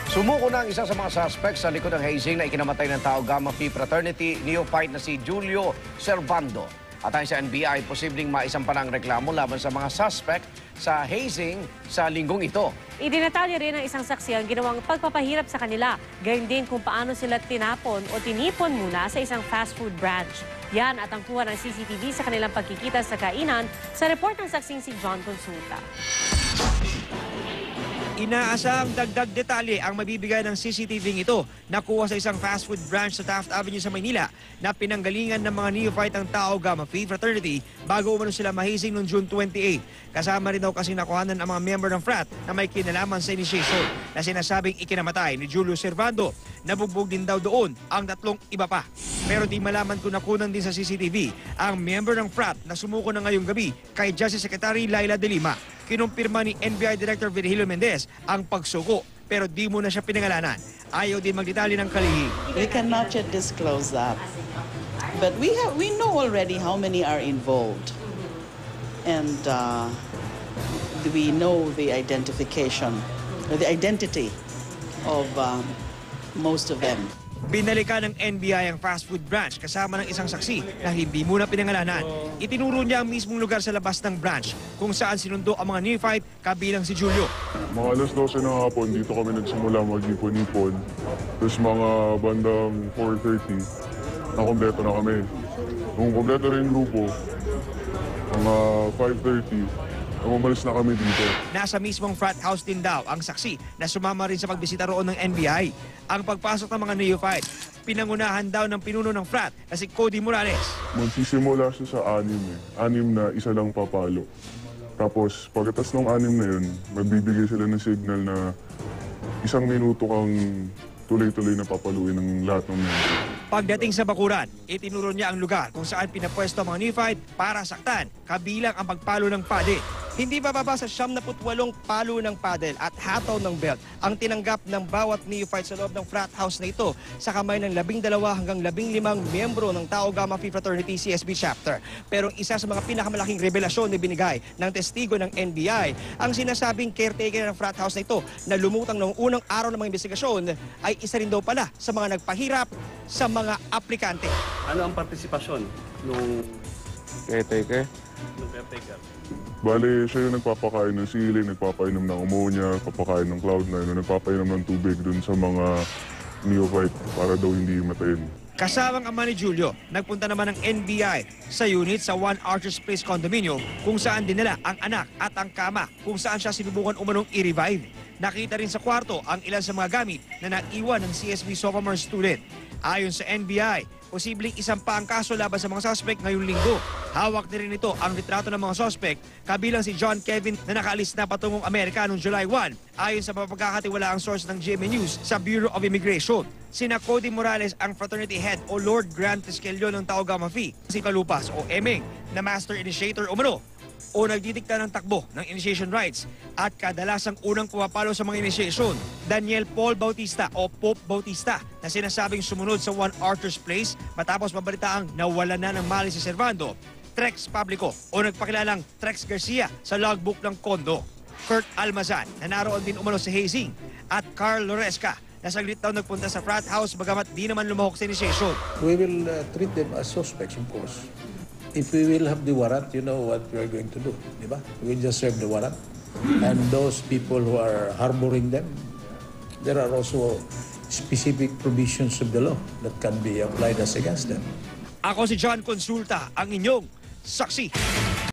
Sumuko na ang isa sa mga suspects sa likod ng hazing na ikinamatay ng Tau Gamma Phi Fraternity neophyte na si Julio Servando. At ayon sa NBI, posibleng maisampa ng reklamo laban sa mga suspect sa hazing sa linggong ito. Idinatalya rin ng isang saksi ang ginawang pagpapahirap sa kanila. Gayon din kung paano sila tinapon o tinipon muna sa isang fast food branch. Yan at ang kuha ng CCTV sa kanilang pagkikita sa kainan sa report ng saksing si John Consulta. Inaasahang dagdag detalye ang mabibigay ng CCTV ito nakuha sa isang fast food branch sa Taft Avenue sa Maynila na pinanggalingan ng mga neophyte ang Tau Gamma Phi Fraternity bago umano sila mahazing noong June 28. Kasama rin daw kasi nakuhanan ang mga member ng frat na may kinalaman sa initiation na sinasabing ikinamatay ni Julio Servando. Nabugbog din daw doon ang 3 iba pa. Pero di malaman kung nakunan din sa CCTV ang member ng frat na sumuko na ngayong gabi kay Justice Secretary Laila De Lima. Kinumpirma ni NBI Director Virgilio Mendez ang pagsuko pero di mo na siya pinangalanan. Ayaw din magdetalye ng kalihim. We cannot yet disclose that. But we know already how many are involved. And we know the identity of most of them. Binalikan ng NBI ang fast food branch kasama ng isang saksi na hindi muna pinangalanan. Itinuro niya ang mismong lugar sa labas ng branch kung saan sinundo ang mga neophyte kabilang si Julio. Mga alas 12 ng hapon, dito kami nagsimula mag-ipon-ipon. Tapos mga bandang 4:30, nakompleto na kami. Nung kompleto rin yung grupo, mga 5:30, umalis na kami dito. Nasa mismong frat house din daw ang saksi na sumama rin sa pagbisita roon ng NBI. Ang pagpasok ng mga neophyte, pinangunahan daw ng pinuno ng frat na si Cody Morales. Magsisimula siya sa 6 eh. 6 na isa lang papalo. Tapos pagkatas ng 6 na yun, magbibigay sila ng signal na 1 minuto kang tuloy-tuloy na papaluin ng lahat ng mga. Pagdating sa bakuran, itinuro niya ang lugar kung saan pinapwesto ang mga neophyte para saktan, kabilang ang pagpalo ng paddle. Hindi bababa sa 78 palo ng paddle at hataw ng belt ang tinanggap ng bawat neophyte sa loob ng frat house na ito sa kamay ng 12 hanggang 15 miyembro ng Tau Gamma Phi Fraternity CSB chapter. Pero isa sa mga pinakamalaking revelasyon na binigay ng testigo ng NBI, ang sinasabing caretaker ng frat house na ito na lumutang noong unang araw ng mga investigasyon ay isa rin daw pala sa mga nagpahirap sa mga aplikante. Ano ang partisipasyon nung Caretaker? caretaker? Bale, siya yung nagpapakain ng sili, nagpapainom ng ammonia, nagpapakain ng Cloud9, nagpapainom ng tubig dun sa mga neophyte para daw hindi matayin. Kasamang ama ni Julio, nagpunta naman ng NBI sa unit sa One Archer's Place condominium kung saan dinala ang anak at ang kama kung saan siya sinubukan umanong i-revive. Nakita rin sa kwarto ang ilan sa mga gamit na naiwan ng CSB sophomore student. Ayon sa NBI, posibleng isampa ang kaso laban sa mga suspect ngayong linggo. Hawak na rin ito ang litrato ng mga suspect, kabilang si John Kevin na nakaalis na patungong Amerika noong July 1, ayon sa mapagkakatiwalaang source ng GMA News sa Bureau of Immigration. Sina Cody Morales ang fraternity head o Lord Grand Tiskelio ng Tau Gamma Phi, si Kalupas o Emeng na master initiator umano o nagdidikta ng takbo ng initiation rites at kadalasang unang pumapalo sa mga initiation, Daniel Paul Bautista o Pope Bautista na sinasabing sumunod sa One Archer's Place matapos mabalitaang nawala na ng mali si Servando, Trex Publico o nagpakilalang Trex Garcia sa logbook ng kondo, Kurt Almazan na naroon din umano sa hazing at Carl Loresca na saglit daw nagpunta sa frat house bagamat di naman lumahok sa initiation. We will treat them as suspects, of course. If we will have the warrant, you know what we are going to do, di ba? We will just serve the warrant. And those people who are harboring them, there are also specific provisions of the law that can be applied as against them. Ako si John Consulta, ang inyong saksi.